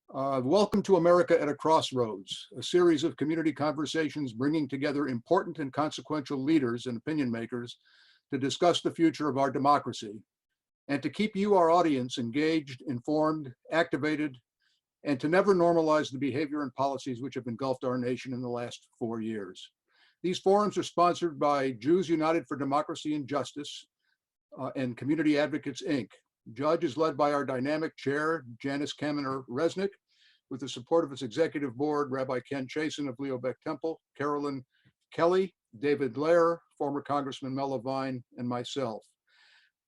Welcome to America at a Crossroads, a series of community conversations bringing together important and consequential leaders and opinion makers to discuss the future of our democracy and to keep you, our audience, engaged, informed, activated, and to never normalize the behavior and policies which have engulfed our nation in the last 4 years. These forums are sponsored by Jews United for Democracy and Justice and Community Advocates, Inc. Judge is led by our dynamic chair, Janice Kaminer-Resnick, with the support of its executive board, Rabbi Ken Chasen of Leo Beck Temple, Carolyn Kelly, David Lair, former Congressman Mel Levine, and myself.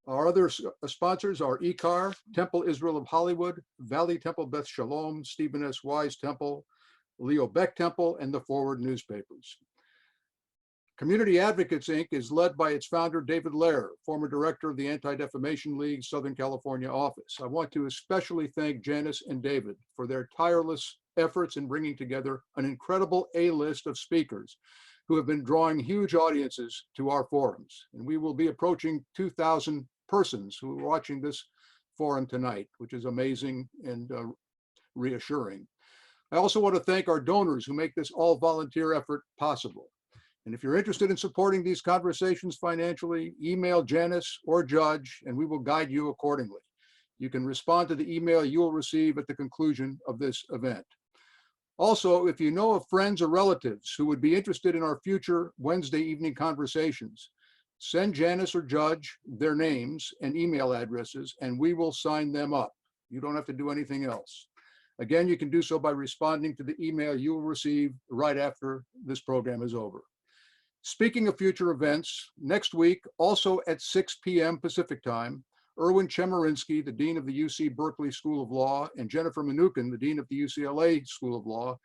Our other sponsors are ECAR, Temple Israel of Hollywood, Valley Temple Beth Shalom, Stephen S. Wise Temple, Leo Beck Temple, and the Forward newspapers. Community Advocates, Inc. is led by its founder, David Lair, former director of the Anti-Defamation League Southern California office. I want to especially thank Janice and David for their tireless efforts in bringing together an incredible A-list of speakers who have been drawing huge audiences to our forums. And we will be approaching 2,000 persons who are watching this forum tonight, which is amazing and reassuring. I also want to thank our donors who make this all-volunteer effort possible. And if you're interested in supporting these conversations financially, email Janice or Judge, and we will guide you accordingly. You can respond to the email you will receive at the conclusion of this event. Also, if you know of friends or relatives who would be interested in our future Wednesday evening conversations, send Janice or Judge their names and email addresses, and we will sign them up. You don't have to do anything else. Again, you can do so by responding to the email you will receive right after this program is over. Speaking of future events, next week, also at 6 p.m. Pacific time, Erwin Chemerinsky, the Dean of the UC Berkeley School of Law, and Jennifer Mnuchin, the Dean of the UCLA School of Law,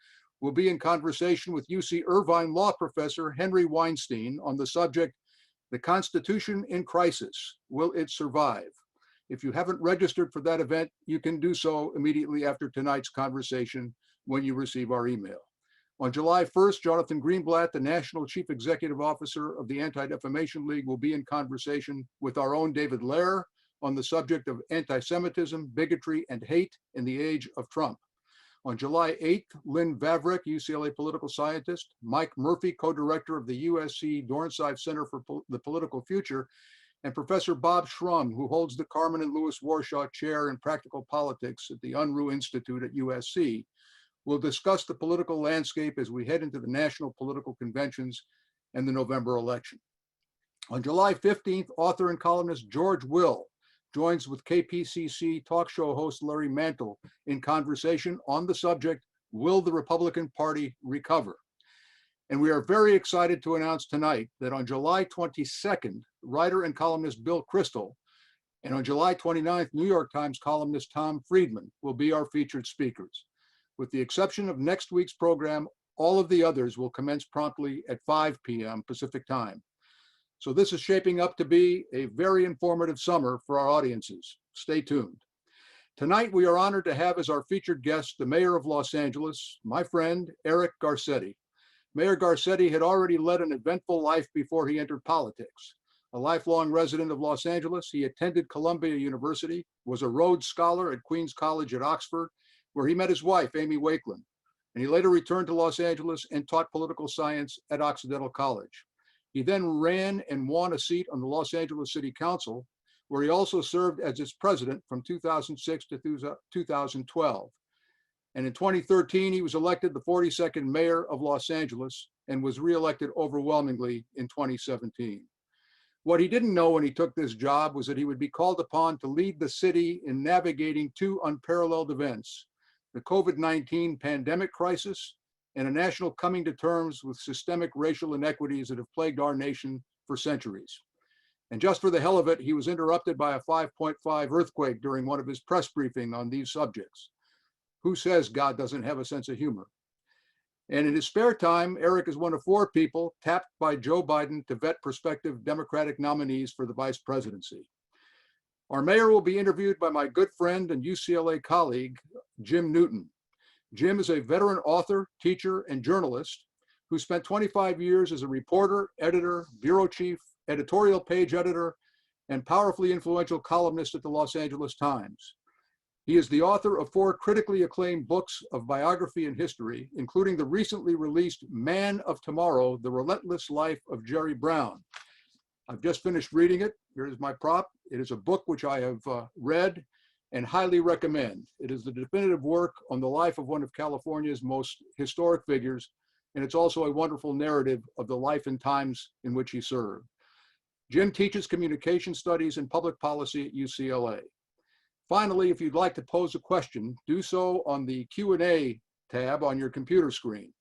will be in conversation with UC Irvine Law Professor Henry Weinstein on the subject, "The Constitution in Crisis, Will It Survive?" If you haven't registered for that event, you can do so immediately after tonight's conversation when you receive our email. On July 1st, Jonathan Greenblatt, the National Chief Executive Officer of the Anti-Defamation League, will be in conversation with our own David Lair on the subject of anti-Semitism, bigotry, and hate in the age of Trump. On July 8th, Lynn Vavreck, UCLA political scientist, Mike Murphy, co-director of the USC Dornsife Center for the Political Future, and Professor Bob Shrum, who holds the Carmen and Lewis Warshaw Chair in Practical Politics at the Unruh Institute at USC, will discuss the political landscape as we head into the national political conventions and the November election. On July 15th, author and columnist George Will joins with KPCC talk show host Larry Mantle in conversation on the subject, "Will the Republican Party Recover?" And we are very excited to announce tonight that on July 22nd, writer and columnist Bill Kristol, and on July 29th, New York Times columnist Tom Friedman will be our featured speakers. With the exception of next week's program, all of the others will commence promptly at 5 p.m. Pacific time. So this is shaping up to be a very informative summer for our audiences. Stay tuned. Tonight, we are honored to have as our featured guest the mayor of Los Angeles, my friend, Eric Garcetti. Mayor Garcetti had already led an eventful life before he entered politics. A lifelong resident of Los Angeles, he attended Columbia University, was a Rhodes Scholar at Queens College at Oxford, where he met his wife, Amy Wakeland, and he later returned to Los Angeles and taught political science at Occidental College. He then ran and won a seat on the Los Angeles City Council, where he also served as its president from 2006 to 2012. And in 2013, he was elected the 42nd mayor of Los Angeles and was reelected overwhelmingly in 2017. What he didn't know when he took this job was that he would be called upon to lead the city in navigating two unparalleled events: the COVID-19 pandemic crisis and a national coming to terms with systemic racial inequities that have plagued our nation for centuries. And just for the hell of it, he was interrupted by a 5.5 earthquake during one of his press briefings on these subjects. Who says God doesn't have a sense of humor? And in his spare time, Eric is one of 4 people tapped by Joe Biden to vet prospective Democratic nominees for the vice presidency. Our mayor will be interviewed by my good friend and UCLA colleague, Jim Newton. Jim is a veteran author, teacher, and journalist who spent 25 years as a reporter, editor, bureau chief, editorial page editor, and powerfully influential columnist at the Los Angeles Times. He is the author of 4 critically acclaimed books of biography and history, including the recently released Man of Tomorrow, The Relentless Life of Jerry Brown. I've just finished reading it. Here's my prop. It is a book which I have read and highly recommend. It is the definitive work on the life of one of California's most historic figures, and it's also a wonderful narrative of the life and times in which he served. Jim teaches communication studies and public policy at UCLA. Finally, if you'd like to pose a question, do so on the Q&A tab on your computer screen.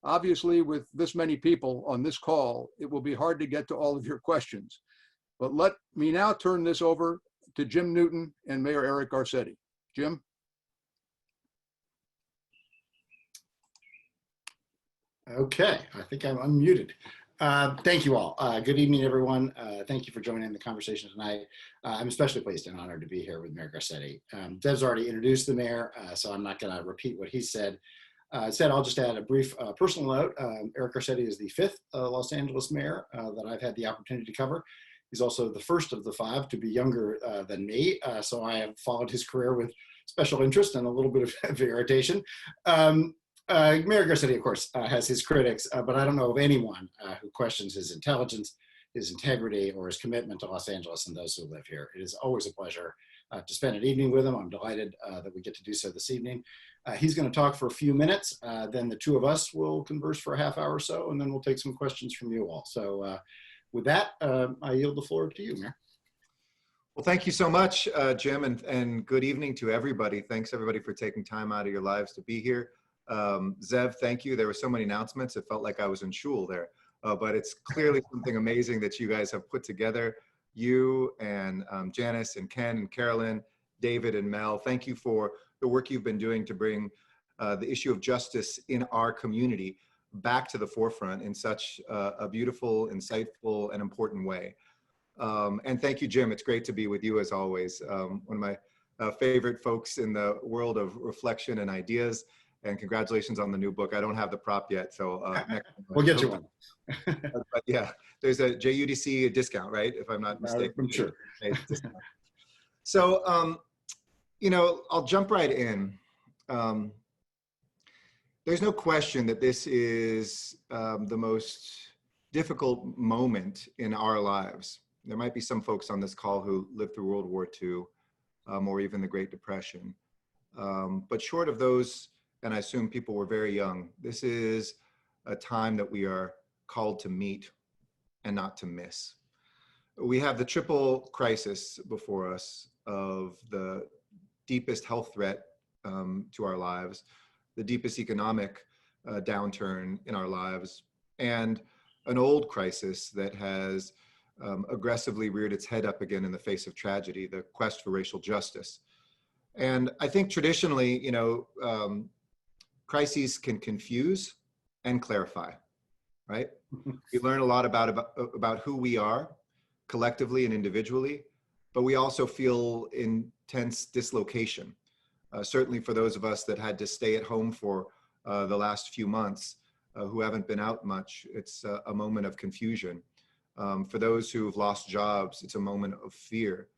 Obviously, with this many people on this call, it will be hard to get to all of your questions. But let me now turn this over to Jim Newton and Mayor Eric Garcetti. Jim? Okay, I think I'm unmuted. Thank you all. Good evening, everyone. Thank you for joining the conversation tonight. I'm especially pleased and honored to be here with Mayor Garcetti. Dev's already introduced the mayor, so I'm not going to repeat what he said. Instead, I'll just add a brief personal note. Eric Garcetti is the 5th Los Angeles mayor that I've had the opportunity to cover. He's also the first of the 5 to be younger than me, so I have followed his career with special interest and a little bit of irritation. Mayor Garcetti, of course, has his critics, but I don't know of anyone who questions his intelligence, his integrity, or his commitment to Los Angeles and those who live here. It is always a pleasure to spend an evening with him. I'm delighted that we get to do so this evening. He's going to talk for a few minutes, then the two of us will converse for a half hour or so, and then we'll take some questions from you all. So with that, I yield the floor to you, Mayor. Well, thank you so much, Jim, and good evening to everybody. Thanks, everybody, for taking time out of your lives to be here. Zev, thank you. There were so many announcements. It felt like I was in shul there, but it's clearly something amazing that you guys have put together. You and Janice and Ken and Carolyn, David and Mel, thank you for the work you've been doing to bring the issue of justice in our community back to the forefront in such a beautiful, insightful, and important way. And thank you, Jim. It's great to be with you as always. One of my favorite folks in the world of reflection and ideas. And congratulations on the new book. I don't have the prop yet, so we'll get you one. But yeah, there's a JUDC discount, right? If I'm not mistaken. I'm sure. So, you know, I'll jump right in. There's no question that this is the most difficult moment in our lives. There might be some folks on this call who lived through World War II or even the Great Depression. But short of those, and I assume people were very young, this is a time that we are called to meet and not to miss. We have the triple crisis before us of the deepest health threat to our lives, the deepest economic downturn in our lives, and an old crisis that has aggressively reared its head up again in the face of tragedy, the quest for racial justice. And I think traditionally, you know, crises can confuse and clarify, right? We learn a lot about who we are collectively and individually, but we also feel intense dislocation. Certainly for those of us that had to stay at home for the last few months, who haven't been out much, it's a moment of confusion. For those who have lost jobs, it's a moment of fear.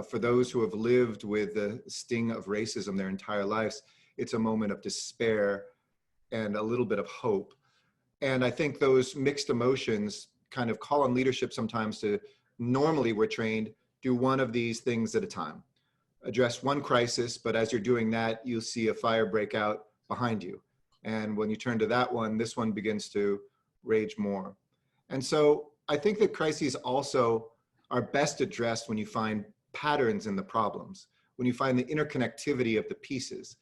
For those who have lived with the sting of racism their entire lives, it's a moment of despair and a little bit of hope. And I think those mixed emotions kind of call on leadership sometimes to, normally we're trained, do one of these things at a time. Address one crisis, but as you're doing that, you'll see a fire break out behind you. And when you turn to that one, this one begins to rage more. And so I think that crises also are best addressed when you find patterns in the problems, when you find the interconnectivity of the pieces.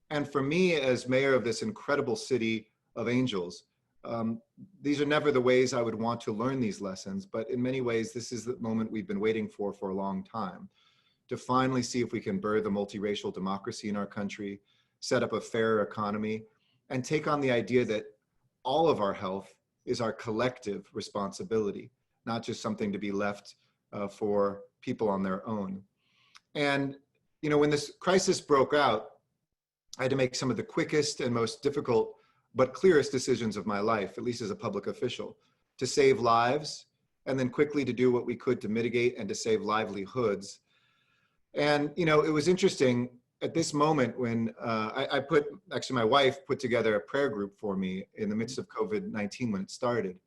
And for me, as mayor of this incredible city of angels, these are never the ways I would want to learn these lessons, but in many ways, this is the moment we've been waiting for a long time, to finally see if we can birth a multiracial democracy in our country, set up a fairer economy, and take on the idea that all of our health is our collective responsibility, not just something to be left for people on their own. And, you know, when this crisis broke out, I had to make some of the quickest and most difficult but clearest decisions of my life, at least as a public official, to save lives, and then quickly to do what we could to mitigate and to save livelihoods. And, you know, it was interesting, at this moment when actually my wife put together a prayer group for me in the midst of COVID-19 when it started.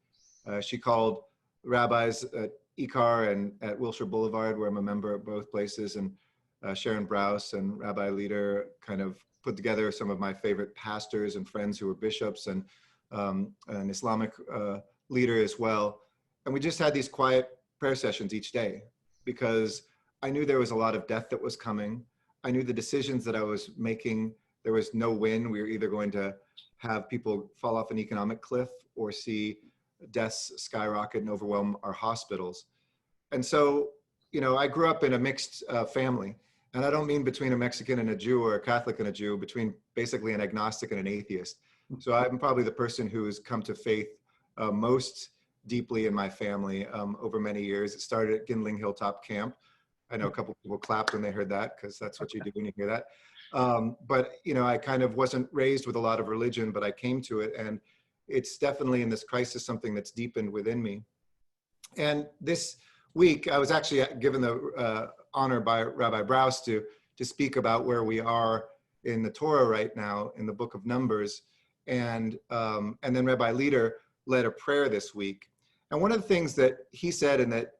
She called rabbis at ICAR and at Wilshire Boulevard, where I'm a member at both places, and Sharon Brous and Rabbi Leader kind of put together some of my favorite pastors and friends who were bishops and an Islamic leader as well. And we just had these quiet prayer sessions each day because I knew there was a lot of death that was coming. I knew the decisions that I was making, there was no win. We were either going to have people fall off an economic cliff or see deaths skyrocket and overwhelm our hospitals. And so, you know, I grew up in a mixed family. And I don't mean between a Mexican and a Jew or a Catholic and a Jew, between basically an agnostic and an atheist. So I'm probably the person who has come to faith most deeply in my family over many years. It started at Gindling Hilltop Camp. I know a couple people clapped when they heard that because that's what you do when you hear that. But, you know, I kind of wasn't raised with a lot of religion, but I came to it. And it's definitely in this crisis something that's deepened within me. And this week, I was actually given the honor by Rabbi Brous to speak about where we are in the Torah right now in the book of Numbers. And then Rabbi Leader led a prayer this week. And one of the things that he said and that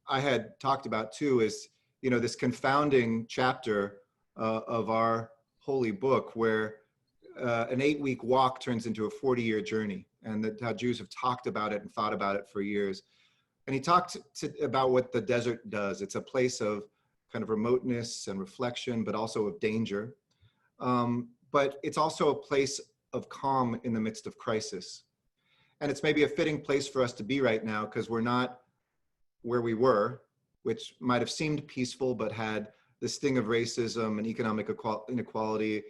I had talked about too is, you know, this confounding chapter of our holy book where an 8-week walk turns into a 40-year journey, and that how Jews have talked about it and thought about it for years. And he talked about what the desert does. It's a place of kind of remoteness and reflection, but also of danger. But it's also a place of calm in the midst of crisis. And it's maybe a fitting place for us to be right now because we're not where we were, which might have seemed peaceful, but had the sting of racism and economic inequality,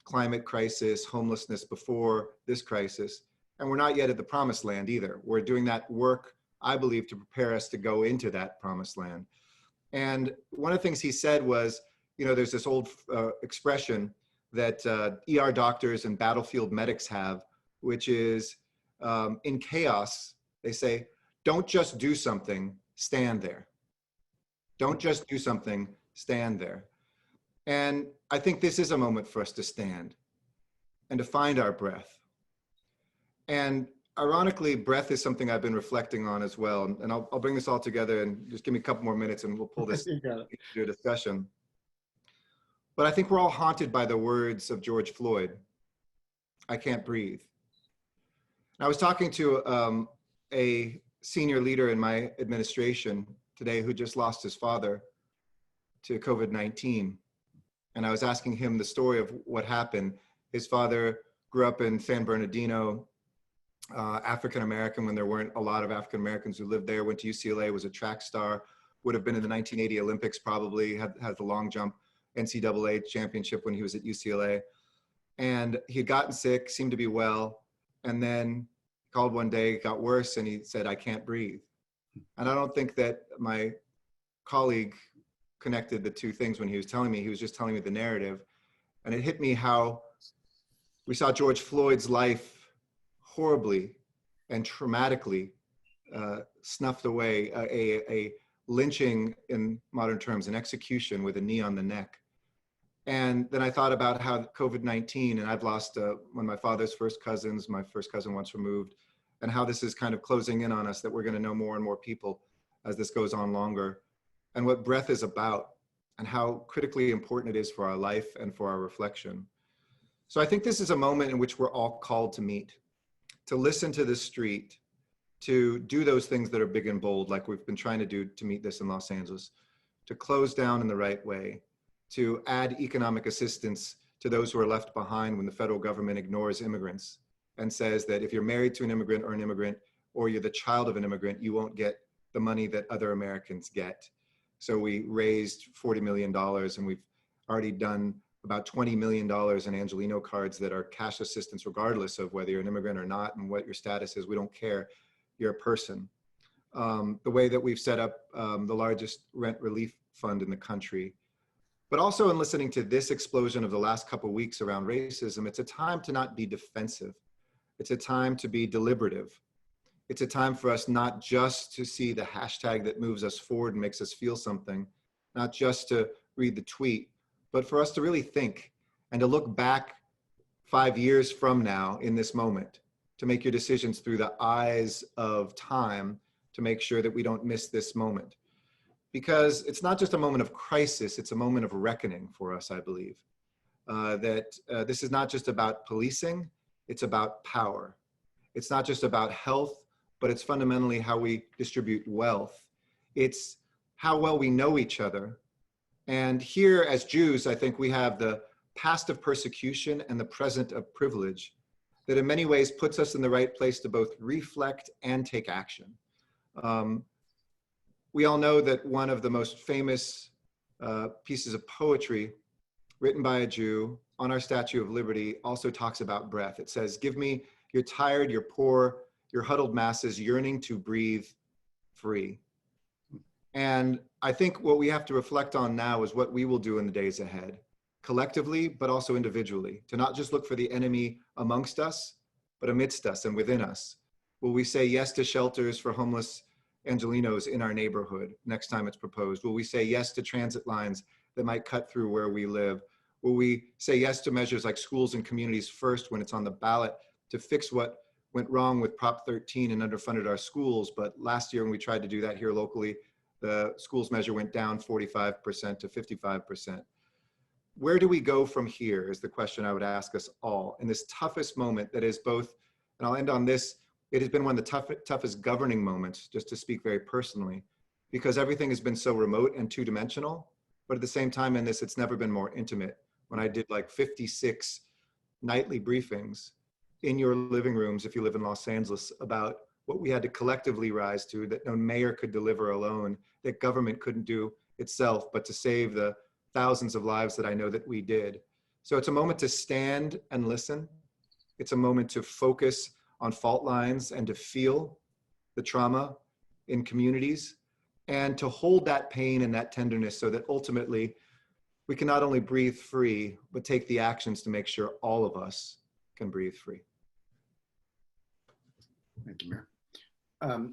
climate crisis, homelessness before this crisis. And we're not yet at the promised land either. We're doing that work, I believe, to prepare us to go into that promised land. And one of the things he said was, you know, there's this old expression that ER doctors and battlefield medics have, which is in chaos, they say, don't just do something, stand there. Don't just do something, stand there. And I think this is a moment for us to stand and to find our breath. And ironically, breath is something I've been reflecting on as well. And I'll bring this all together and just give me a couple more minutes and we'll pull this into a discussion. But I think we're all haunted by the words of George Floyd, I can't breathe. I was talking to a senior leader in my administration today who just lost his father to COVID-19. And I was asking him the story of what happened. His father grew up in San Bernardino, African-American when there weren't a lot of African-Americans who lived there, went to UCLA, was a track star, would have been in the 1980 Olympics probably, had the long jump NCAA championship when he was at UCLA. And he had gotten sick, seemed to be well, and then called one day, got worse, and he said, I can't breathe. And I don't think that my colleague connected the two things when he was telling me. He was just telling me the narrative. And it hit me how we saw George Floyd's life horribly and traumatically snuffed away, a lynching in modern terms, an execution with a knee on the neck. And then I thought about how COVID-19, and I've lost one of my father's first cousins, my first cousin once removed, and how this is kind of closing in on us, that we're going to know more and more people as this goes on longer, and what breath is about, and how critically important it is for our life and for our reflection. So I think this is a moment in which we're all called to meet, to listen to the street, to do those things that are big and bold, like we've been trying to do to meet this in Los Angeles, to close down in the right way, to add economic assistance to those who are left behind when the federal government ignores immigrants and says that if you're married to an immigrant or you're the child of an immigrant, you won't get the money that other Americans get. So we raised $40 million and we've already done about $20 million in Angelino cards that are cash assistance, regardless of whether you're an immigrant or not and what your status is. We don't care. You're a person. The way that we've set up the largest rent relief fund in the country. But also in listening to this explosion of the last couple of weeks around racism, it's a time to not be defensive. It's a time to be deliberative. It's a time for us not just to see the hashtag that moves us forward and makes us feel something, not just to read the tweet, but for us to really think and to look back 5 years from now in this moment, to make your decisions through the eyes of time, to make sure that we don't miss this moment. Because it's not just a moment of crisis, it's a moment of reckoning for us, I believe. This is not just about policing, it's about power. It's not just about health, but it's fundamentally how we distribute wealth. It's how well we know each other. And here as Jews, I think we have the past of persecution and the present of privilege that in many ways puts us in the right place to both reflect and take action. We all know that one of the most famous pieces of poetry written by a Jew on our Statue of Liberty also talks about breath. It says, "Give me your tired, your poor, your huddled masses yearning to breathe free." And I think what we have to reflect on now is what we will do in the days ahead, collectively, but also individually, to not just look for the enemy amongst us, but amidst us and within us. Will we say yes to shelters for homeless Angelinos in our neighborhood next time it's proposed? Will we say yes to transit lines that might cut through where we live? Will we say yes to measures like schools and communities first when it's on the ballot to fix what went wrong with Prop 13 and underfunded our schools? But last year when we tried to do that here locally, the schools measure went down 45% to 55%. Where do we go from here is the question I would ask us all in this toughest moment that is both, and I'll end on this, it has been one of the toughest governing moments, just to speak very personally, because everything has been so remote and two-dimensional, but at the same time in this, it's never been more intimate. When I did like 56 nightly briefings in your living rooms, if you live in Los Angeles, about what we had to collectively rise to, that no mayor could deliver alone, that government couldn't do itself, but to save the thousands of lives that I know that we did. So it's a moment to stand and listen. It's a moment to focus on fault lines and to feel the trauma in communities and to hold that pain and that tenderness so that ultimately we can not only breathe free, but take the actions to make sure all of us can breathe free. Thank you, Mayor.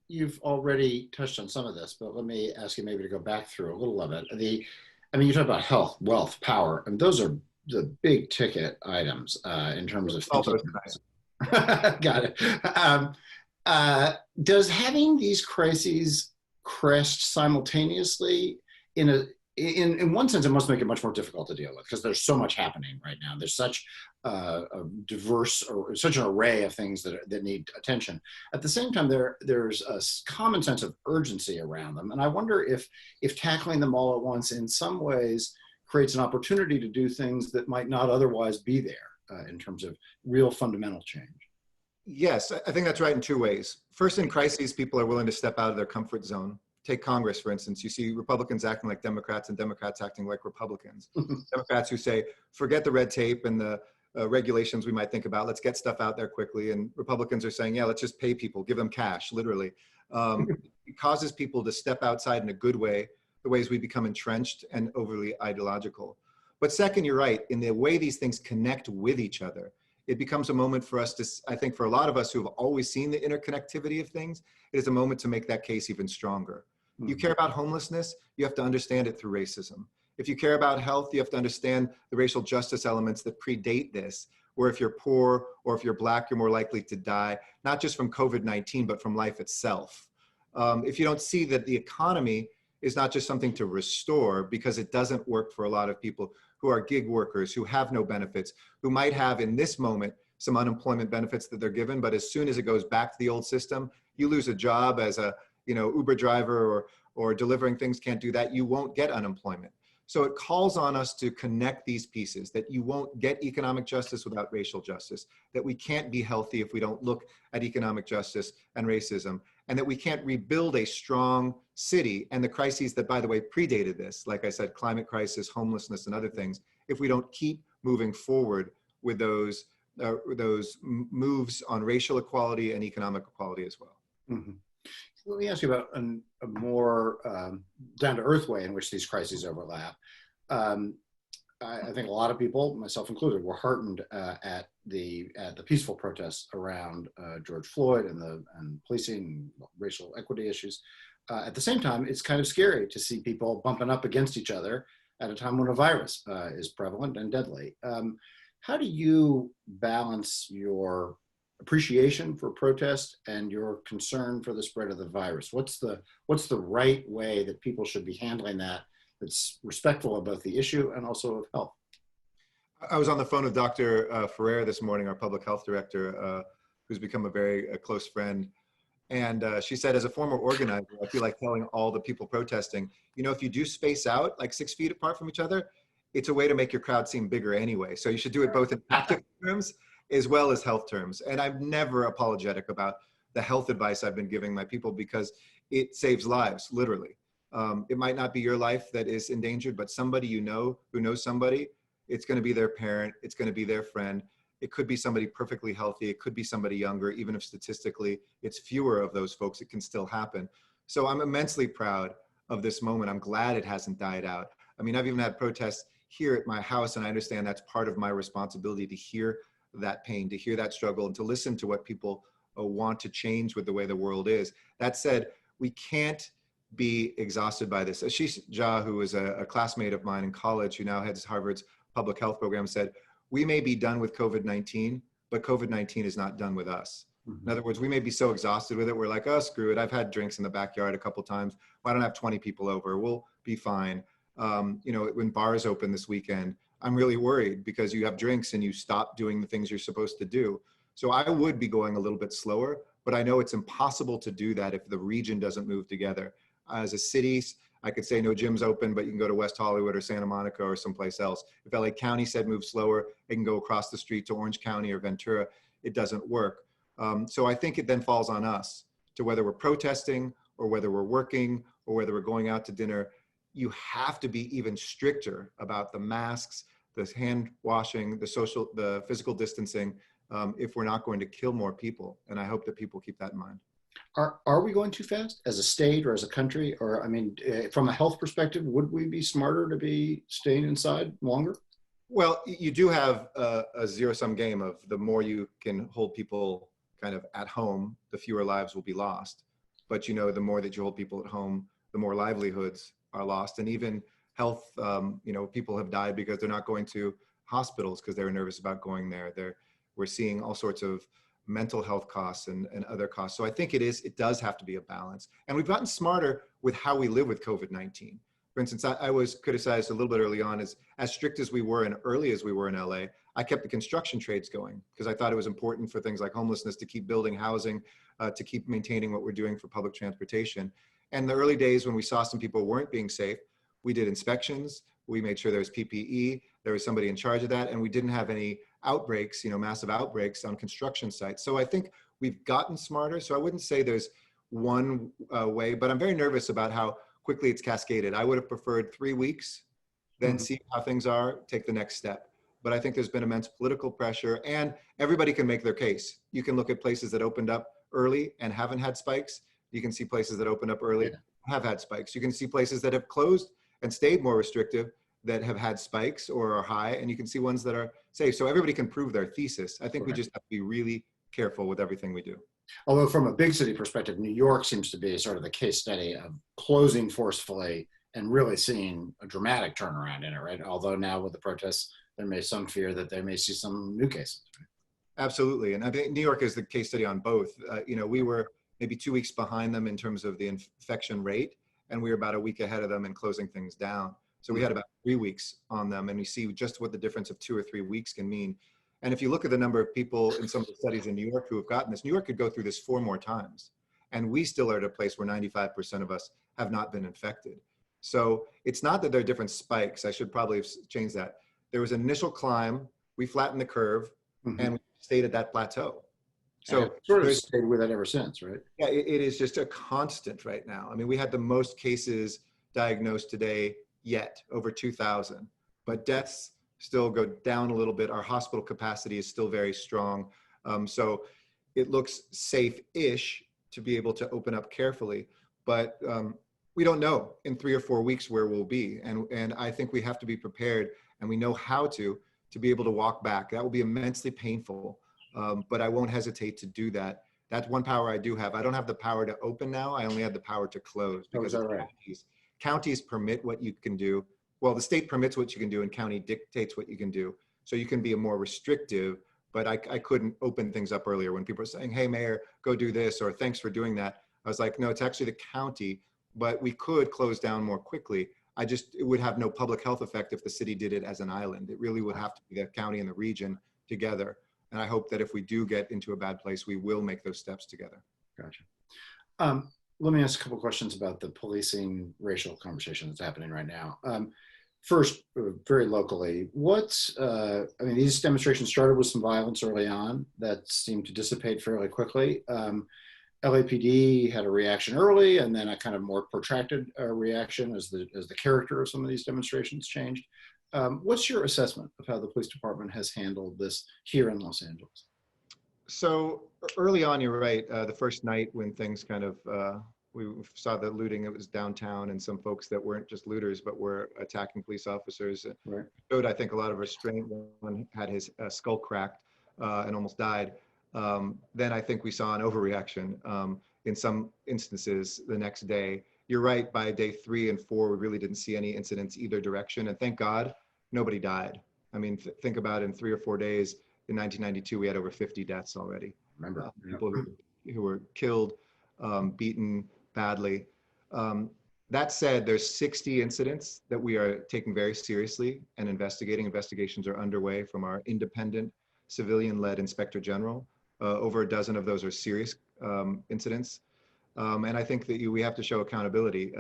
You've already touched on some of this, but let me ask you maybe to go back through a little of it. You talk about health, wealth, power, and those are the big ticket items in terms of thinking. Got it. Does having these crises crest simultaneously in one sense, it must make it much more difficult to deal with because there's so much happening right now. There's such a diverse or such an array of things that need attention. At the same time, there's a common sense of urgency around them. And I wonder if tackling them all at once in some ways creates an opportunity to do things that might not otherwise be there in terms of real fundamental change. Yes, I think that's right in two ways. First, in crises, people are willing to step out of their comfort zone. Take Congress, for instance. You see Republicans acting like Democrats and Democrats acting like Republicans. Democrats who say, forget the red tape and the regulations we might think about, let's get stuff out there quickly. And Republicans are saying, yeah, let's just pay people, give them cash, literally. It causes people to step outside in a good way, the ways we become entrenched and overly ideological. But second, you're right, in the way these things connect with each other, it becomes a moment for us to, I think for a lot of us who have always seen the interconnectivity of things, it is a moment to make that case even stronger. You care about homelessness, you have to understand it through racism. If you care about health, you have to understand the racial justice elements that predate this, where if you're poor or if you're Black, you're more likely to die, not just from COVID-19, but from life itself. If you don't see that the economy is not just something to restore because it doesn't work for a lot of people who are gig workers, who have no benefits, who might have in this moment some unemployment benefits that they're given, but as soon as it goes back to the old system, you lose a job as a Uber driver or delivering things, can't do that, you won't get unemployment. So it calls on us to connect these pieces, that you won't get economic justice without racial justice, that we can't be healthy if we don't look at economic justice and racism, and that we can't rebuild a strong city and the crises that, by the way, predated this, like I said, climate crisis, homelessness, and other things, if we don't keep moving forward with those moves on racial equality and economic equality as well. Mm-hmm. Let me ask you about a more down-to-earth way in which these crises overlap. I think a lot of people, myself included, were heartened at the peaceful protests around George Floyd and policing, racial equity issues. At the same time, it's kind of scary to see people bumping up against each other at a time when a virus is prevalent and deadly. How do you balance your appreciation for protest and your concern for the spread of the virus? What's the right way that people should be handling that that's respectful of both the issue and also of health? I was on the phone with Dr. Ferrer this morning, our public health director, who's become a very close friend. And she said, as a former organizer, I feel like telling all the people protesting, you know, if you do space out like 6 feet apart from each other, it's a way to make your crowd seem bigger anyway. So you should do it both in tactical terms as well as health terms. And I'm never apologetic about the health advice I've been giving my people because it saves lives, literally. It might not be your life that is endangered, but somebody you know who knows somebody, it's going to be their parent, it's going to be their friend. It could be somebody perfectly healthy. It could be somebody younger, even if statistically it's fewer of those folks, it can still happen. So I'm immensely proud of this moment. I'm glad it hasn't died out. I mean, I've even had protests here at my house, and I understand that's part of my responsibility to hear that pain, to hear that struggle, and to listen to what people want to change with the way the world is. That said, we can't be exhausted by this. Ashish Jha, who was a classmate of mine in college, who now heads Harvard's public health program, said, we may be done with COVID-19, but COVID-19 is not done with us. In other words, we may be so exhausted with it, we're like, oh, screw it. I've had drinks in the backyard a couple times. Why don't I have 20 people over? We'll be fine. You know, when bars open this weekend, I'm really worried because you have drinks and you stop doing the things you're supposed to do. So I would be going a little bit slower, but I know it's impossible to do that if the region doesn't move together. As a city, I could say no gyms open, but you can go to West Hollywood or Santa Monica or someplace else. If LA County said move slower, it can go across the street to Orange County or Ventura. It doesn't work. So I think it then falls on us to whether we're protesting or whether we're working or whether we're going out to dinner. You have to be even stricter about the masks, the hand washing, the physical distancing, if we're not going to kill more people. And I hope that people keep that in mind. Are we going too fast as a state or as a country? Or, I mean, from a health perspective, would we be smarter to be staying inside longer? Well, you do have a zero-sum game of the more you can hold people kind of at home, the fewer lives will be lost. But, you know, the more that you hold people at home, the more livelihoods are lost. And even health, you know, people have died because they're not going to hospitals because they were nervous about going there. We're seeing all sorts of mental health costs and other costs. So I think it does have to be a balance. And we've gotten smarter with how we live with COVID-19. For instance, I was criticized a little bit early on as strict as we were and early as we were in LA, I kept the construction trades going because I thought it was important for things like homelessness to keep building housing, to keep maintaining what we're doing for public transportation. And the early days when we saw some people weren't being safe, we did inspections, we made sure there was PPE, there was somebody in charge of that, and we didn't have any outbreaks, you know, massive outbreaks on construction sites. So I think we've gotten smarter. So I wouldn't say there's one way, but I'm very nervous about how quickly it's cascaded. I would have preferred 3 weeks, then see how things are, take the next step. But I think there's been immense political pressure and everybody can make their case. You can look at places that opened up early and haven't had spikes. You can see places that opened up early and have had spikes. You can see places that have closed and stayed more restrictive that have had spikes or are high, and you can see ones that are safe. So everybody can prove their thesis. I think we just have to be really careful with everything we do. Although from a big city perspective, New York seems to be sort of the case study of closing forcefully and really seeing a dramatic turnaround in it, right? Although now with the protests, there may be some fear that they may see some new cases. Absolutely, and I think New York is the case study on both. You know, we were maybe 2 weeks behind them in terms of the infection rate, and we were about a week ahead of them in closing things down. So we had about 3 weeks on them, and we see just what the difference of 2 or 3 weeks can mean. And if you look at the number of people in some of the studies in New York who have gotten this, New York could go through this 4 more times. And we still are at a place where 95% of us have not been infected. So it's not that there are different spikes. I should probably have changed that. There was an initial climb, we flattened the curve, and we stayed at that plateau. So sort of stayed with it ever since, right? Yeah, it is just a constant right now. I mean, we had the most cases diagnosed today yet, over 2,000, but deaths still go down a little bit. Our hospital capacity is still very strong. So it looks safe-ish to be able to open up carefully, but we don't know in 3 or 4 weeks where we'll be. And I think we have to be prepared, and we know how to be able to walk back. That will be immensely painful, but I won't hesitate to do that. That's one power I do have. I don't have the power to open now. I only have the power to close because counties permit what you can do. well, the state permits what you can do and county dictates what you can do. So you can be a more restrictive, but I couldn't open things up earlier when people were saying, hey, mayor, go do this, or thanks for doing that. I was like, no, it's actually the county, but we could close down more quickly. It would have no public health effect if the city did it as an island. It really would have to be the county and the region together. And I hope that if we do get into a bad place, we will make those steps together. Gotcha. Let me ask a couple questions about the policing racial conversation that's happening right now. First, very locally, I mean, these demonstrations started with some violence early on that seemed to dissipate fairly quickly. LAPD had a reaction early and then a kind of more protracted reaction as the character of some of these demonstrations changed. What's your assessment of how the police department has handled this here in Los Angeles? So early on, you're right. The first night when things kind of, we saw the looting, it was downtown, and some folks that weren't just looters, but were attacking police officers. Right. Showed, I think, a lot of restraint. One had his skull cracked and almost died. Then I think we saw an overreaction in some instances the next day. You're right, by day 3 and 4, we really didn't see any incidents either direction. And thank God, nobody died. I mean, think about it, in 3 or 4 days, in 1992, we had over 50 deaths already. Remember, people who were killed, beaten badly. That said, there's 60 incidents that we are taking very seriously and investigating. Investigations are underway from our independent civilian-led inspector general. Over a dozen of those are serious incidents. And I think that we have to show accountability.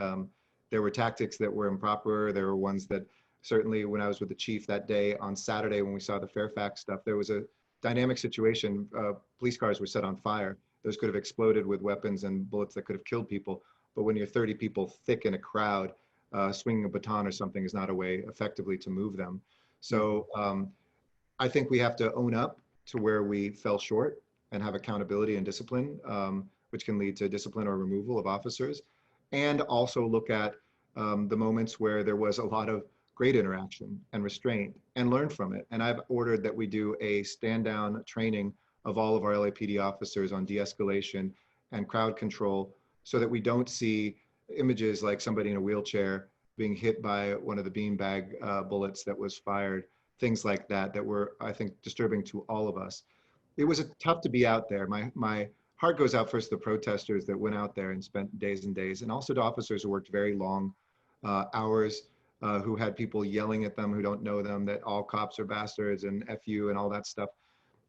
There were tactics that were improper. There were ones that certainly, when I was with the chief that day on Saturday, when we saw the Fairfax stuff, there was a dynamic situation. Police cars were set on fire. Those could have exploded with weapons and bullets that could have killed people. But when you're 30 people thick in a crowd, swinging a baton or something is not a way effectively to move them. So I think we have to own up to where we fell short and have accountability and discipline, which can lead to discipline or removal of officers. And also look at the moments where there was a lot of great interaction and restraint and learn from it. And I've ordered that we do a stand down training of all of our LAPD officers on de-escalation and crowd control, so that we don't see images like somebody in a wheelchair being hit by one of the beanbag bullets that was fired, things like that, that were, I think, disturbing to all of us. It was tough to be out there. My heart goes out first to the protesters that went out there and spent days and days, and also to officers who worked very long hours, who had people yelling at them who don't know them, that all cops are bastards and F you and all that stuff.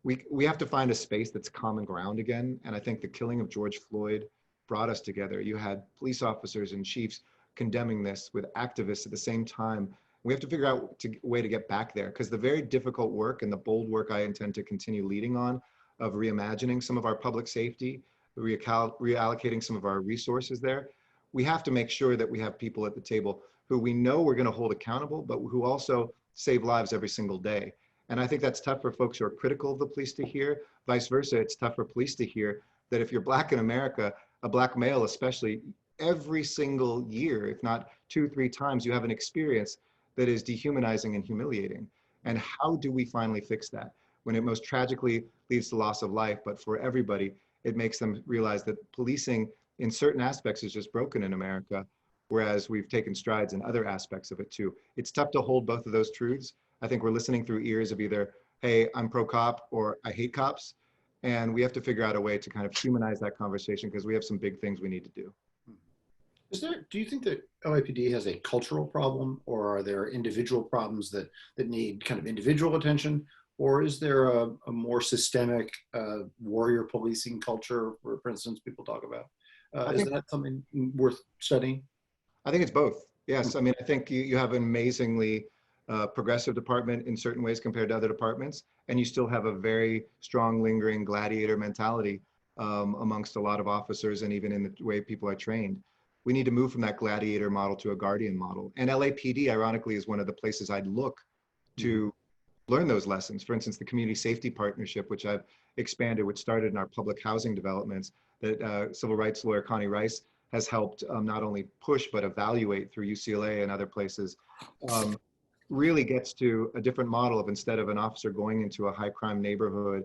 We have to find a space that's common ground again. And I think the killing of George Floyd brought us together. You had police officers and chiefs condemning this with activists at the same time. We have to figure out a way to get back there, because the very difficult work and the bold work I intend to continue leading on of reimagining some of our public safety, reallocating some of our resources there, we have to make sure that we have people at the table who we know we're going to hold accountable, but who also save lives every single day. And I think that's tough for folks who are critical of the police to hear. Vice versa, it's tough for police to hear that if you're Black in America, a Black male especially, every single year, if not 2-3 times, you have an experience that is dehumanizing and humiliating. And how do we finally fix that? When it most tragically leads to loss of life, but for everybody, it makes them realize that policing in certain aspects is just broken in America, whereas we've taken strides in other aspects of it too. It's tough to hold both of those truths. I think we're listening through ears of either, hey, I'm pro-cop, or I hate cops. And we have to figure out a way to kind of humanize that conversation, because we have some big things we need to do. Do you think that LAPD has a cultural problem, or are there individual problems that need kind of individual attention? Or is there a more systemic warrior policing culture, where, for instance, people talk about? Is that something worth studying? I think it's both. Yes. I mean, I think you have an amazingly progressive department in certain ways compared to other departments, and you still have a very strong, lingering gladiator mentality amongst a lot of officers, and even in the way people are trained. We need to move from that gladiator model to a guardian model. And LAPD, ironically, is one of the places I'd look to learn those lessons. For instance, the community safety partnership, which I've expanded, which started in our public housing developments, that civil rights lawyer Connie Rice has helped not only push, but evaluate through UCLA and other places, really gets to a different model of, instead of an officer going into a high crime neighborhood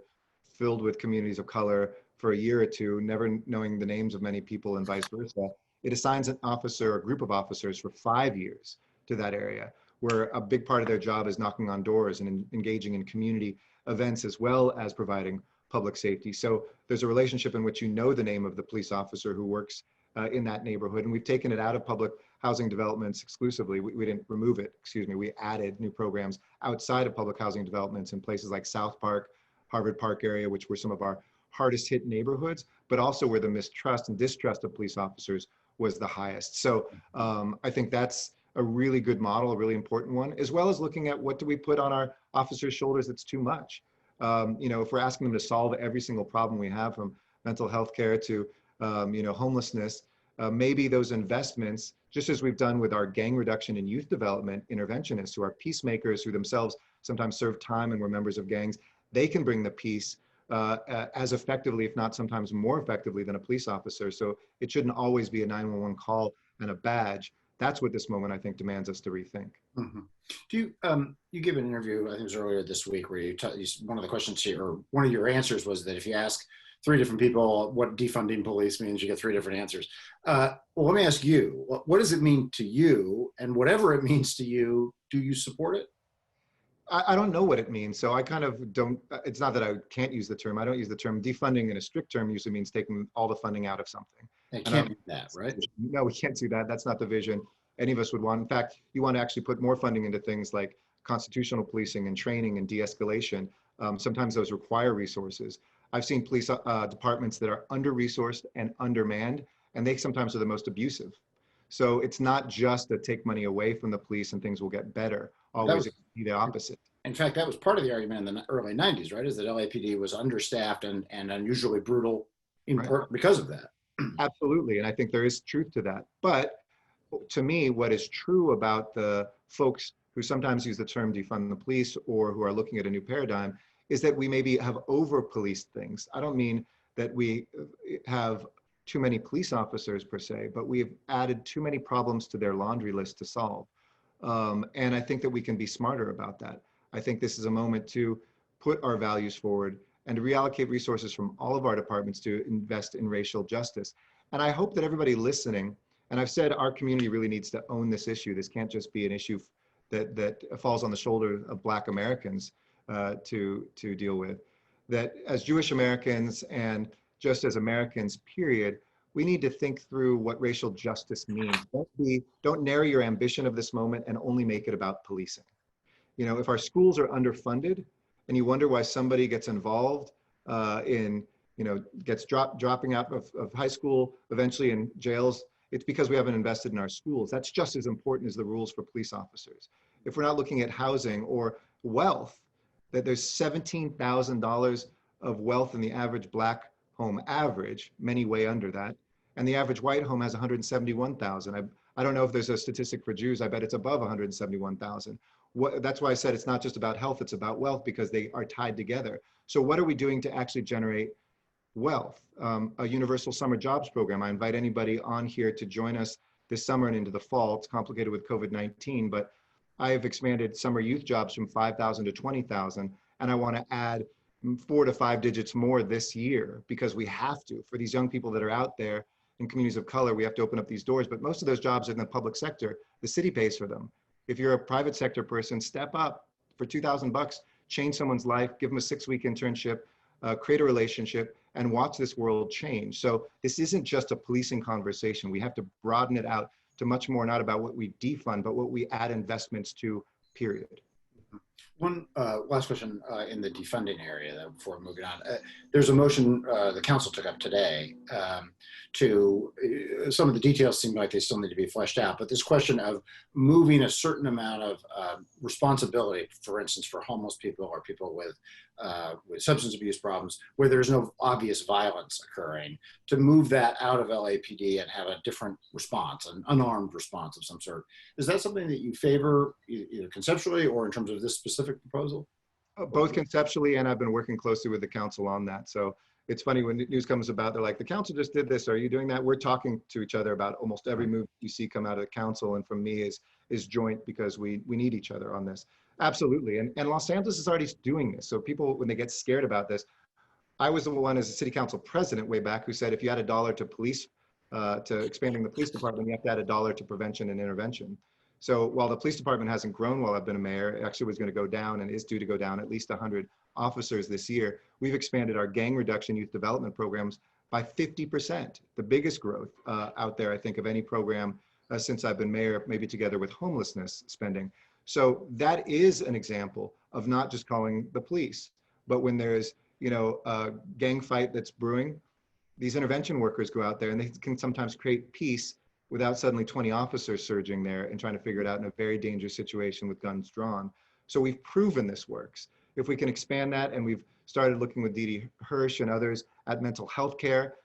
filled with communities of color for a year or two, never knowing the names of many people and vice versa, it assigns an officer, a group of officers, for 5 years to that area, where a big part of their job is knocking on doors and engaging in community events as well as providing public safety. So there's a relationship in which you know the name of the police officer who works in that neighborhood. And we've taken it out of public housing developments exclusively. We didn't remove it, excuse me. We added new programs outside of public housing developments in places like South Park, Harvard Park area, which were some of our hardest hit neighborhoods, but also where the mistrust and distrust of police officers was the highest. So I think that's a really good model, a really important one, as well as looking at what do we put on our officers' shoulders that's too much. If we're asking them to solve every single problem we have, from mental health care to homelessness, maybe those investments, just as we've done with our gang reduction and youth development interventionists who are peacemakers who themselves sometimes serve time and were members of gangs, they can bring the peace as effectively, if not sometimes more effectively than a police officer. So it shouldn't always be a 911 call and a badge. That's what this moment, I think, demands us to rethink. Mm-hmm. Do you give an interview, I think it was earlier this week, where one of the questions here, or one of your answers was that if you ask 3 different people what defunding police means, you get 3 different answers. Well, let me ask you, what does it mean to you? And whatever it means to you, do you support it? I don't know what it means. So I kind of don't, it's not that I can't use the term. I don't use the term defunding in a strict term. Usually means taking all the funding out of something. It can't be that, right? No, we can't do that. That's not the vision any of us would want. In fact, you want to actually put more funding into things like constitutional policing and training and de-escalation. Sometimes those require resources. I've seen police departments that are under-resourced and undermanned, and they sometimes are the most abusive. So it's not just to take money away from the police and things will get better. Always be the opposite. In fact, that was part of the argument in the early 90s, right? Is that LAPD was understaffed and unusually brutal in part because of that. Absolutely, and I think there is truth to that. But to me, what is true about the folks who sometimes use the term defund the police or who are looking at a new paradigm is that we maybe have over-policed things. I don't mean that we have too many police officers per se, but we've added too many problems to their laundry list to solve. And I think that we can be smarter about that. I think this is a moment to put our values forward and to reallocate resources from all of our departments to invest in racial justice. And I hope that everybody listening, and I've said our community really needs to own this issue. This can't just be an issue that falls on the shoulder of Black Americans to deal with. That as Jewish Americans and just as Americans, period, we need to think through what racial justice means. Don't narrow your ambition of this moment and only make it about policing. If our schools are underfunded and you wonder why somebody gets involved gets dropping out of high school, eventually in jails, it's because we haven't invested in our schools. That's just as important as the rules for police officers. If we're not looking at housing or wealth, that there's $17,000 of wealth in the average Black home average, many way under that. And the average white home has 171,000. I don't know if there's a statistic for Jews. I bet it's above 171,000. That's why I said it's not just about health, it's about wealth because they are tied together. So what are we doing to actually generate wealth? A universal summer jobs program. I invite anybody on here to join us this summer and into the fall. It's complicated with COVID-19, but I have expanded summer youth jobs from 5,000 to 20,000. And I want to add 4 to 5 digits more this year because we have to. For these young people that are out there in communities of color, we have to open up these doors. But most of those jobs are in the public sector. The city pays for them. If you're a private sector person, step up for $2,000, change someone's life, give them a 6-week internship, create a relationship, and watch this world change. So this isn't just a policing conversation. We have to broaden it out to much more, not about what we defund, but what we add investments to, period. One last question in the defunding area before moving on. There's a motion the council took up today to, some of the details seem like they still need to be fleshed out, but this question of moving a certain amount of responsibility, for instance, for homeless people or people with substance abuse problems, where there's no obvious violence occurring, to move that out of LAPD and have a different response, an unarmed response of some sort. Is that something that you favor either conceptually or in terms of this specific proposal? Both conceptually, and I've been working closely with the council on that. So it's funny when news comes about, they're like, the council just did this. Are you doing that? We're talking to each other about almost every move you see come out of the council. And from me is joint because we need each other on this. Absolutely. And Los Angeles is already doing this. So people, when they get scared about this, I was the one as a city council president way back who said, if you add $1 to police, to expanding the police department, you have to add $1 to prevention and intervention. So while the police department hasn't grown while I've been a mayor, it actually was going to go down and is due to go down at least 100 officers this year. We've expanded our gang reduction youth development programs by 50%, the biggest growth out there, I think, of any program since I've been mayor, maybe together with homelessness spending. So that is an example of not just calling the police, but when there's, you know, a gang fight that's brewing, these intervention workers go out there and they can sometimes create peace without suddenly 20 officers surging there and trying to figure it out in a very dangerous situation with guns drawn. So we've proven this works. If we can expand that, and we've started looking with Dee Hirsch and others at mental health care.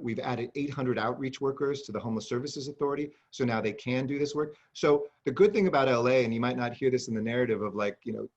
We've added 800 outreach workers to the Homeless Services Authority, so now they can do this work. So the good thing about LA, and you might not hear this in the narrative of like, you know,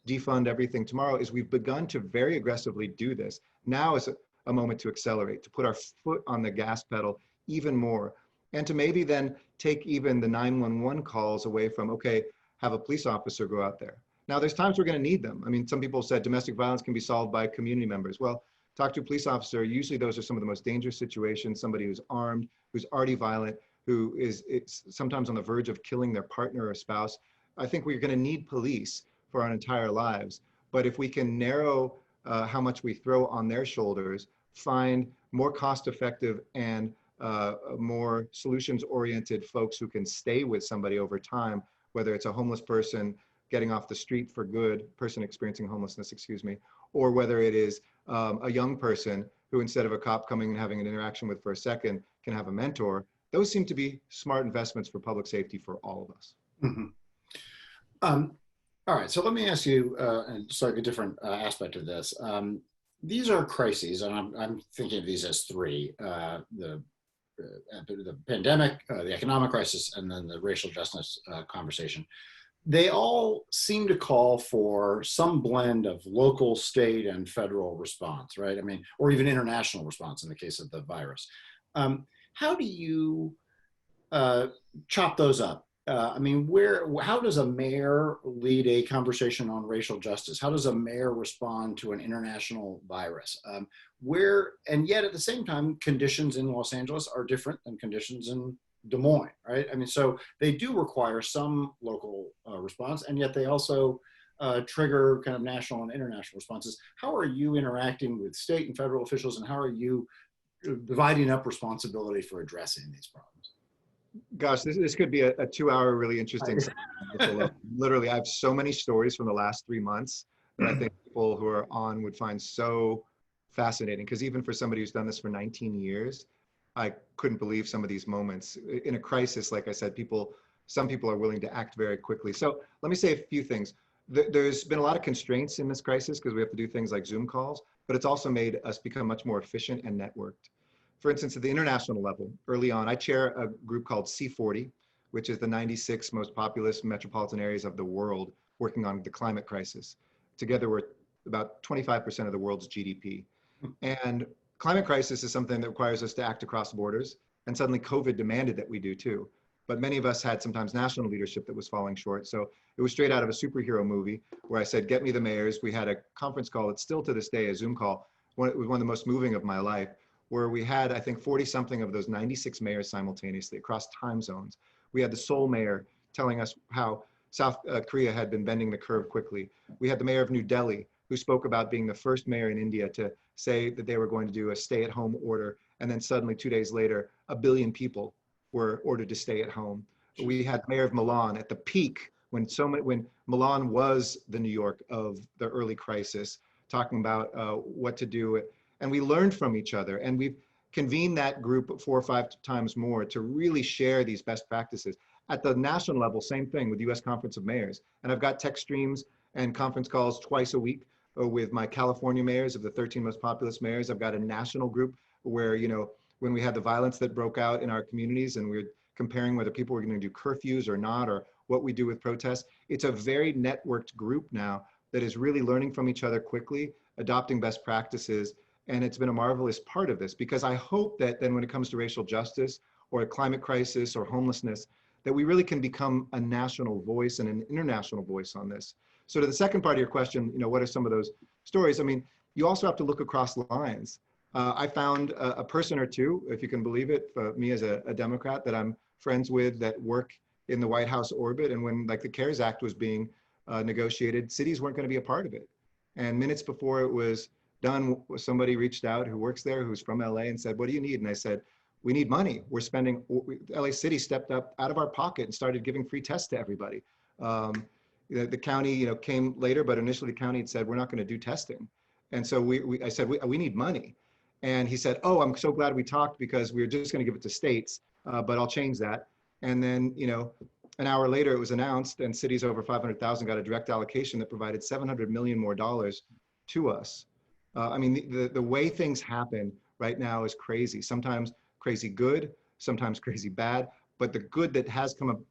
defund everything tomorrow, is we've begun to very aggressively do this. Now is a moment to accelerate, to put our foot on the gas pedal even more, and to maybe then take even the 911 calls away from, okay, have a police officer go out there. Now there's times we're going to need them. I mean, some people said domestic violence can be solved by community members. Well, talk to a police officer. Usually those are some of the most dangerous situations. Somebody who's armed, who's already violent, who is sometimes on the verge of killing their partner or spouse. I think we're going to need police for our entire lives. But if we can narrow how much we throw on their shoulders, find more cost-effective and more solutions-oriented folks who can stay with somebody over time, whether it's a homeless person getting off the street for good, person experiencing homelessness, excuse me, or whether it is a young person who, instead of a cop coming and having an interaction with for a second, can have a mentor. Those seem to be smart investments for public safety for all of us. Mm-hmm. All right, so let me ask you a slightly different aspect of this. These are crises, and I'm thinking of these as three: the pandemic, the economic crisis, and then the racial justice conversation. They all seem to call for some blend of local, state, and federal response, right? I mean, or even international response in the case of the virus. How do you chop those up? I mean, how does a mayor lead a conversation on racial justice? How does a mayor respond to an international virus? And yet at the same time, conditions in Los Angeles are different than conditions in Des Moines, right? I mean, so they do require some local response, and yet they also trigger kind of national and international responses. How are you interacting with state and federal officials, and how are you dividing up responsibility for addressing these problems? Gosh, this could be a 2-hour really interesting segment. Literally, I have so many stories from the last 3 months that I think people who are on would find so fascinating, because even for somebody who's done this for 19 years, I couldn't believe some of these moments. In a crisis, like I said, some people are willing to act very quickly. So let me say a few things. There's been a lot of constraints in this crisis because we have to do things like Zoom calls, but it's also made us become much more efficient and networked. For instance, at the international level, early on, I chair a group called C40, which is the 96 most populous metropolitan areas of the world working on the climate crisis. Together, we're about 25% of the world's GDP. And climate crisis is something that requires us to act across borders, and suddenly COVID demanded that we do too. But many of us had sometimes national leadership that was falling short. So it was straight out of a superhero movie where I said, get me the mayors. We had a conference call, it's still to this day a Zoom call. It was one of the most moving of my life, where we had, I think, 40 something of those 96 mayors simultaneously across time zones. We had the Seoul mayor telling us how South Korea had been bending the curve quickly. We had the mayor of New Delhi, who spoke about being the first mayor in India to say that they were going to do a stay-at-home order, and then suddenly 2 days later, 1 billion people were ordered to stay at home. We had Mayor of Milan at the peak when Milan was the New York of the early crisis, talking about what to do, and we learned from each other, and we've convened that group 4 or 5 times more to really share these best practices. At the national level, same thing with the U.S. Conference of Mayors, and I've got text streams and conference calls twice a week with my California mayors of the 13 most populous mayors. I've got a national group where, you know, when we had the violence that broke out in our communities and we're comparing whether people were going to do curfews or not, or what we do with protests, it's a very networked group now that is really learning from each other quickly, adopting best practices. And it's been a marvelous part of this, because I hope that then when it comes to racial justice or a climate crisis or homelessness, that we really can become a national voice and an international voice on this. So to the second part of your question, you know, what are some of those stories? I mean, you also have to look across lines. I found a person or two, if you can believe it, me as a Democrat that I'm friends with that work in the White House orbit. And when like the CARES Act was being negotiated, cities weren't going to be a part of it. And minutes before it was done, somebody reached out who works there, who's from LA, and said, what do you need? And I said, we need money. We're spending, LA City stepped up out of our pocket and started giving free tests to everybody. The county, came later, but initially the county had said, we're not going to do testing. And so I said, we need money. And he said, oh, I'm so glad we talked because we were just going to give it to states, but I'll change that. And then, an hour later it was announced, and cities over 500,000 got a direct allocation that provided $700 million more to us. I mean, the way things happen right now is crazy. Sometimes crazy good, sometimes crazy bad. But the good that has come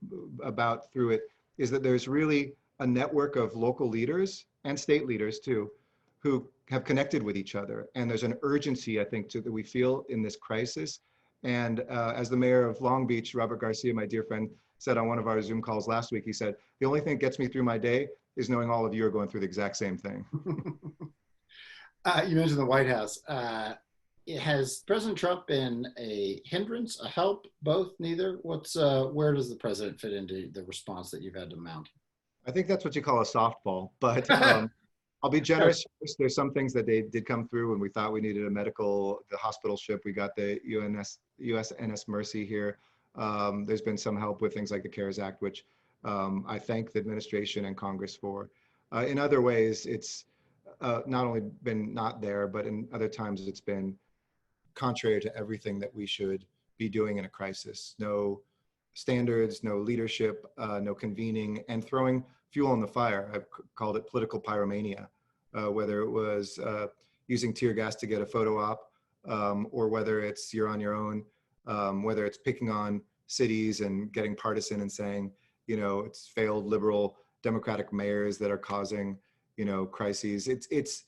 about through it is that there's really a network of local leaders and state leaders too, who have connected with each other. And there's an urgency, I think, that we feel in this crisis. And as the mayor of Long Beach, Robert Garcia, my dear friend, said on one of our Zoom calls last week, he said, the only thing that gets me through my day is knowing all of you are going through the exact same thing. You mentioned the White House. Has President Trump been a hindrance, a help, both, neither? Where does the president fit into the response that you've had to mount? I think that's what you call a softball, but I'll be generous. There's some things that they did come through when we thought we needed the hospital ship. We got the USNS Mercy here. There's been some help with things like the CARES Act, which I thank the administration and Congress for. In other ways, it's not only been not there, but in other times it's been contrary to everything that we should be doing in a crisis. No standards, no leadership, no convening, and throwing fuel on the fire. I've called it political pyromania, whether it was using tear gas to get a photo op, or whether it's you're on your own, whether it's picking on cities and getting partisan and saying, it's failed liberal Democratic mayors that are causing, crises. It's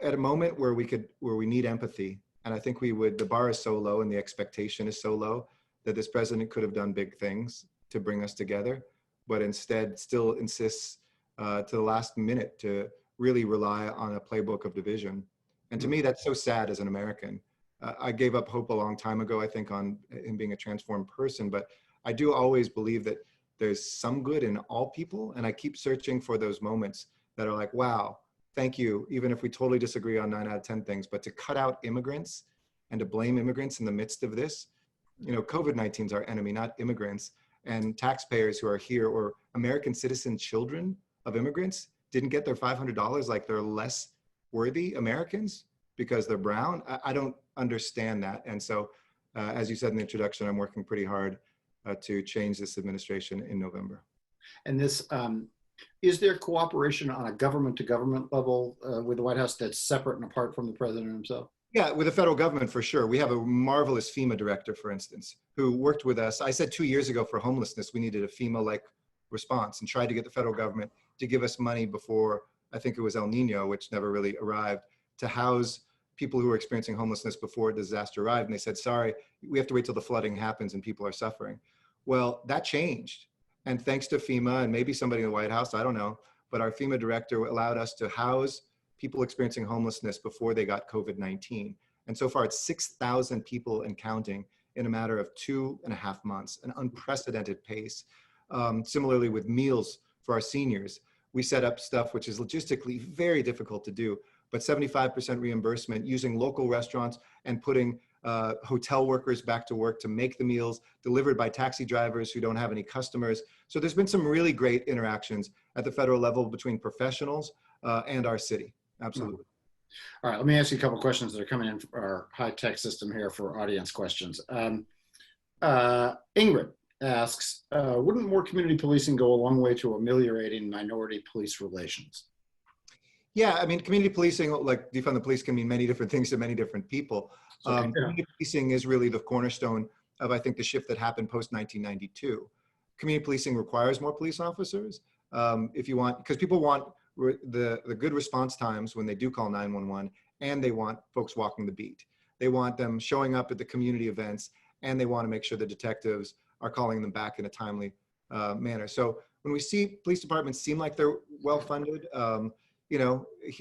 at a moment where we need empathy. And I think the bar is so low and the expectation is so low that this president could have done big things to bring us together, but instead still insists to the last minute to really rely on a playbook of division. And to me, that's so sad as an American. I gave up hope a long time ago, I think, on him being a transformed person, but I do always believe that there's some good in all people. And I keep searching for those moments that are like, wow, thank you, even if we totally disagree on 9 out of 10 things, but to cut out immigrants and to blame immigrants in the midst of this, COVID-19 is our enemy, not immigrants. And taxpayers who are here, or American citizen children of immigrants, didn't get their $500 like they're less worthy Americans because they're brown. I don't understand that. And so, as you said in the introduction, I'm working pretty hard to change this administration in November. And this, is there cooperation on a government-to-government level with the White House that's separate and apart from the president himself? Yeah, with the federal government, for sure. We have a marvelous FEMA director, for instance, who worked with us. I said 2 years ago for homelessness, we needed a FEMA-like response, and tried to get the federal government to give us money before, I think it was El Nino, which never really arrived, to house people who were experiencing homelessness before a disaster arrived. And they said, sorry, we have to wait till the flooding happens and people are suffering. Well, that changed. And thanks to FEMA and maybe somebody in the White House, I don't know, but our FEMA director allowed us to house people experiencing homelessness before they got COVID-19. And so far it's 6,000 people and counting in a matter of 2.5 months, an unprecedented pace. Similarly with meals for our seniors, we set up stuff which is logistically very difficult to do, but 75% reimbursement using local restaurants and putting hotel workers back to work to make the meals delivered by taxi drivers who don't have any customers. So there's been some really great interactions at the federal level between professionals and our city. Absolutely. All right, let me ask you a couple of questions that are coming in for our high-tech system here for audience questions. Ingrid asks, wouldn't more community policing go a long way to ameliorating minority police relations? Yeah, I mean, community policing, like defund the police, can mean many different things to many different people. Community policing is really the cornerstone of, I think, the shift that happened post-1992. Community policing requires more police officers. If you want, because people want the good response times when they do call 911, and they want folks walking the beat. They want them showing up at the community events, and they want to make sure the detectives are calling them back in a timely manner. So when we see police departments seem like they're well-funded,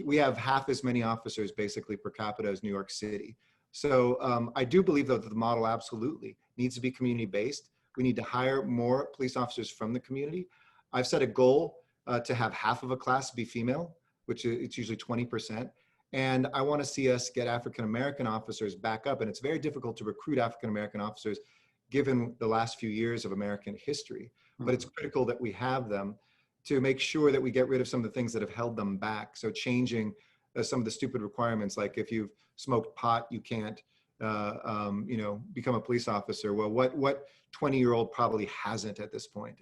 we have half as many officers basically per capita as New York City. So I do believe though that the model absolutely needs to be community-based, We need to hire more police officers from the community. I've set a goal to have half of a class be female, which is it's usually 20%. And I want to see us get African-American officers back up. And it's very difficult to recruit African-American officers given the last few years of American history. But it's critical that we have them to make sure that we get rid of some of the things that have held them back. So changing some of the stupid requirements, like if you've smoked pot, you can't, become a police officer. Well, what 20-year-old probably hasn't at this point?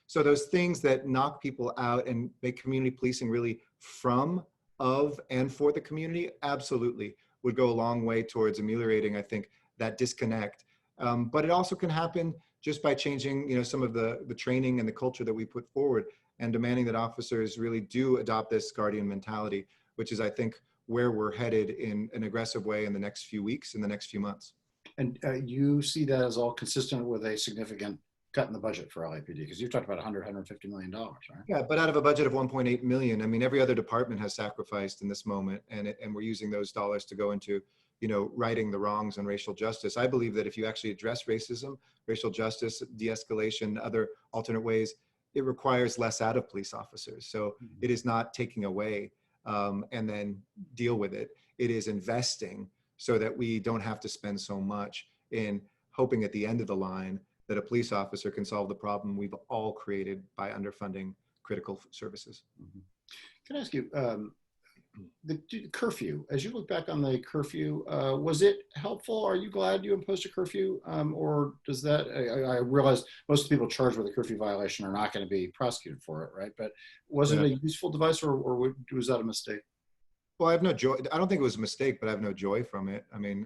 So those things that knock people out and make community policing really from, of, and for the community, absolutely would go a long way towards ameliorating, I think, that disconnect. But it also can happen just by changing, some of the training and the culture that we put forward and demanding that officers really do adopt this guardian mentality, which is, I think, where we're headed in an aggressive way in the next few weeks, in the next few months. And you see that as all consistent with a significant cut in the budget for LAPD? Because you've talked about $150 million, right? Yeah, but out of a budget of 1.8 million, I mean, every other department has sacrificed in this moment, and we're using those dollars to go into, righting the wrongs and racial justice. I believe that if you actually address racism, racial justice, de-escalation, other alternate ways, it requires less out of police officers. So it is not taking away and then deal with it. It is investing so that we don't have to spend so much in hoping at the end of the line that a police officer can solve the problem we've all created by underfunding critical services. Can I ask you, the curfew, as you look back on the curfew, was it helpful? Are you glad you imposed a curfew? Or does that, I realize most people charged with a curfew violation are not going to be prosecuted for it, right? But was it a useful device or was that a mistake? Well, I have no joy. I don't think it was a mistake, but I have no joy from it. I mean,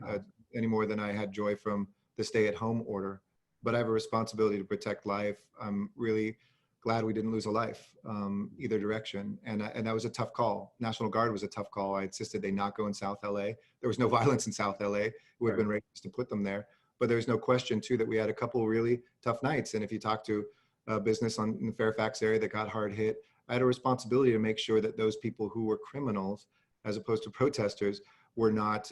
any more than I had joy from the stay-at-home order. But I have a responsibility to protect life. I'm really glad we didn't lose a life either direction. And that was a tough call. National Guard was a tough call. I insisted they not go in South LA. There was no violence in South LA. It would have been racist to put them there. But there's no question too that we had a couple really tough nights. And if you talk to a business in the Fairfax area that got hard hit, I had a responsibility to make sure that those people who were criminals, as opposed to protesters, were not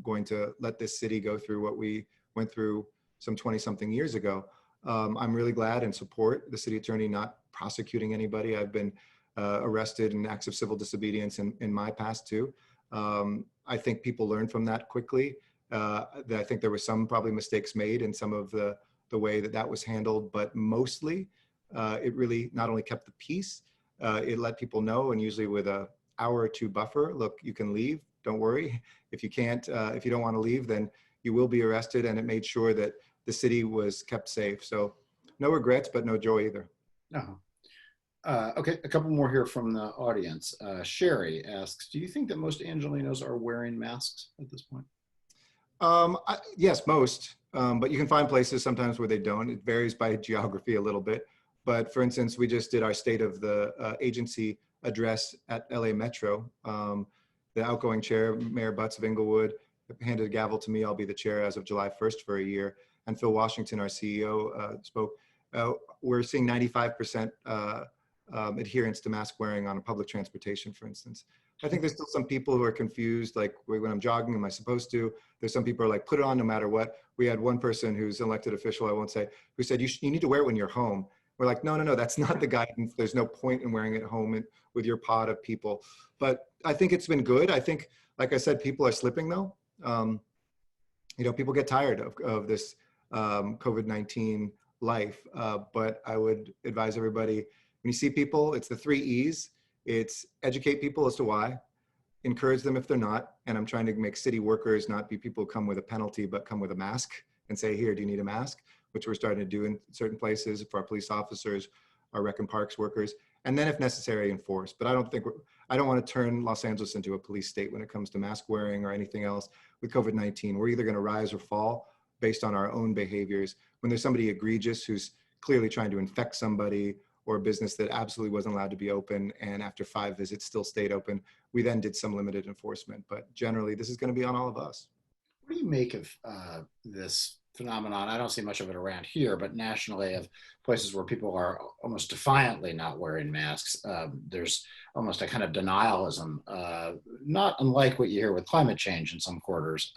going to let this city go through what we went through some 20-something years ago. I'm really glad and support the city attorney not prosecuting anybody. I've been arrested in acts of civil disobedience in my past too. I think people learn from that quickly. I think there were some probably mistakes made in some of the way that was handled, but mostly it really not only kept the peace, it let people know, and usually with an hour or two buffer, look, you can leave, don't worry. If you can't, if you don't want to leave, then you will be arrested, and it made sure that the city was kept safe. So no regrets, but no joy either. Okay, a couple more here from the audience. Sherry asks, do you think that most Angelenos are wearing masks at this point? Yes, most, but you can find places sometimes where they don't. It varies by geography a little bit. But for instance, we just did our state of the agency address at LA Metro. The outgoing chair, Mayor Butts of Inglewood, handed a gavel to me. I'll be the chair as of July 1st for a year. And Phil Washington, our CEO, spoke. We're seeing 95% adherence to mask wearing on public transportation, for instance. I think there's still some people who are confused, like when I'm jogging, am I supposed to? There's some people who are like, put it on no matter what. We had one person who's an elected official, I won't say, who said, you need to wear it when you're home. We're like, no, that's not the guidance. There's no point in wearing it at home with your pod of people. But I think it's been good. I think, like I said, people are slipping though. People get tired of this COVID-19 life. But I would advise everybody, when you see people, it's the 3 E's. It's educate people as to why, encourage them if they're not. And I'm trying to make city workers not be people who come with a penalty, but come with a mask and say, here, do you need a mask? Which we're starting to do in certain places for our police officers, our rec and parks workers, and then if necessary, enforce. But I don't want to turn Los Angeles into a police state when it comes to mask wearing or anything else with COVID-19. We're either going to rise or fall based on our own behaviors. When there's somebody egregious who's clearly trying to infect somebody, or a business that absolutely wasn't allowed to be open, and after 5 visits still stayed open, we then did some limited enforcement. But generally, this is going to be on all of us. What do you make of this phenomenon? I don't see much of it around here, but nationally, of places where people are almost defiantly not wearing masks. There's almost a kind of denialism, not unlike what you hear with climate change in some quarters.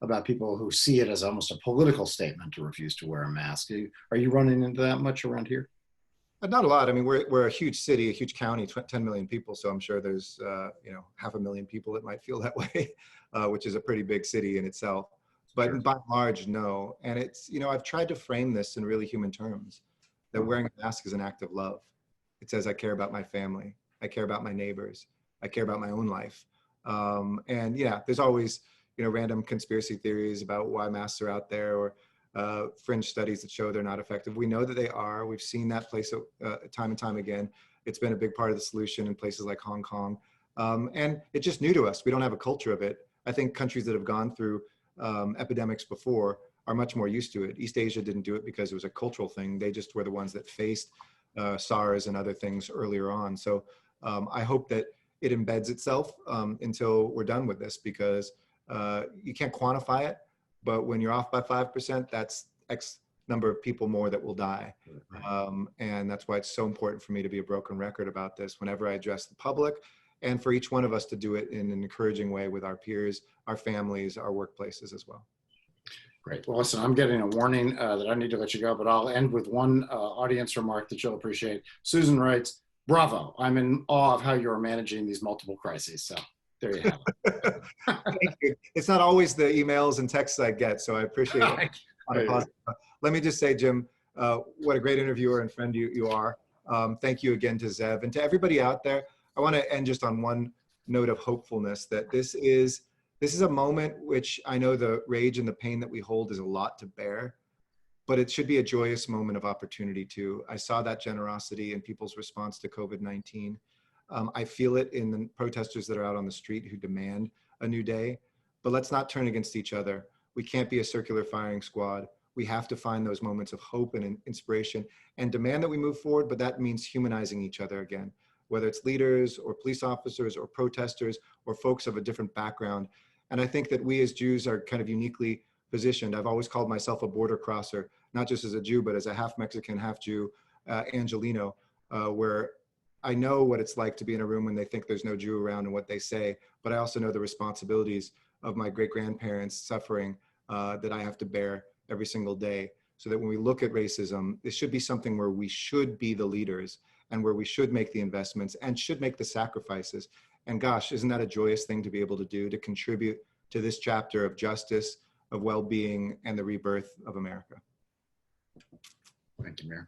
about people who see it as almost a political statement to refuse to wear a mask. Are you running into that much around here? Not a lot. I mean, we're a huge city, a huge county, 10 million people. So I'm sure there's, 500,000 people that might feel that way, which is a pretty big city in itself. But Sure. by and large, no. And it's, I've tried to frame this in really human terms, that wearing a mask is an act of love. It says, I care about my family. I care about my neighbors. I care about my own life. And yeah, there's always, random conspiracy theories about why masks are out there, or fringe studies that show they're not effective. We know that they are. We've seen that place time and time again. It's been a big part of the solution in places like Hong Kong. And it's just new to us. We don't have a culture of it. I think countries that have gone through epidemics before are much more used to it. East Asia didn't do it because it was a cultural thing. They just were the ones that faced SARS and other things earlier on. So I hope that it embeds itself until we're done with this, because you can't quantify it, but when you're off by 5%, that's X number of people more that will die. And that's why it's so important for me to be a broken record about this whenever I address the public, and for each one of us to do it in an encouraging way with our peers, our families, our workplaces as well. Great. Well, listen, I'm getting a warning that I need to let you go, but I'll end with one audience remark that you'll appreciate. Susan writes, "Bravo. I'm in awe of how you're managing these multiple crises." So there you have it. Thank you. It's not always the emails and texts I get, so I appreciate it. On a positive. Let me just say, Jim, what a great interviewer and friend you are. Thank you again to Zev, and to everybody out there. I want to end just on one note of hopefulness, that this is a moment which I know the rage and the pain that we hold is a lot to bear, but it should be a joyous moment of opportunity too. I saw that generosity in people's response to COVID-19. I feel it in the protesters that are out on the street who demand a new day, but let's not turn against each other. We can't be a circular firing squad. We have to find those moments of hope and inspiration and demand that we move forward, but that means humanizing each other again, whether it's leaders or police officers or protesters or folks of a different background. And I think that we as Jews are kind of uniquely positioned. I've always called myself a border crosser, not just as a Jew, but as a half Mexican, half Jew, Angelino, where I know what it's like to be in a room when they think there's no Jew around and what they say, but I also know the responsibilities of my great-grandparents' suffering that I have to bear every single day. So that when we look at racism, this should be something where we should be the leaders and where we should make the investments and should make the sacrifices. And gosh, isn't that a joyous thing to be able to do, to contribute to this chapter of justice, of well-being, and the rebirth of America? Thank you, Mayor.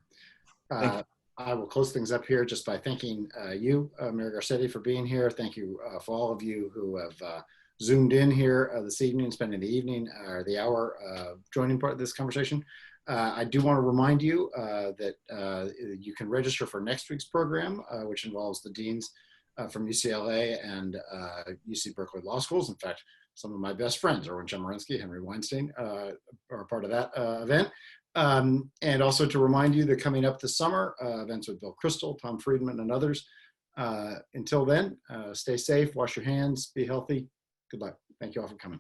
Thank you. I will close things up here just by thanking you, Mayor Garcetti, for being here. Thank you for all of you who have Zoomed in here this evening, spending the evening or the hour joining part of this conversation. I do want to remind you that you can register for next week's program, which involves the deans from UCLA and UC Berkeley Law Schools. In fact, some of my best friends, Erwin Chemerinsky, Henry Weinstein, are part of that event. And also to remind you that coming up this summer, events with Bill Crystal, Tom Friedman, and others. Until then, stay safe, wash your hands, be healthy. Good luck. Thank you all for coming.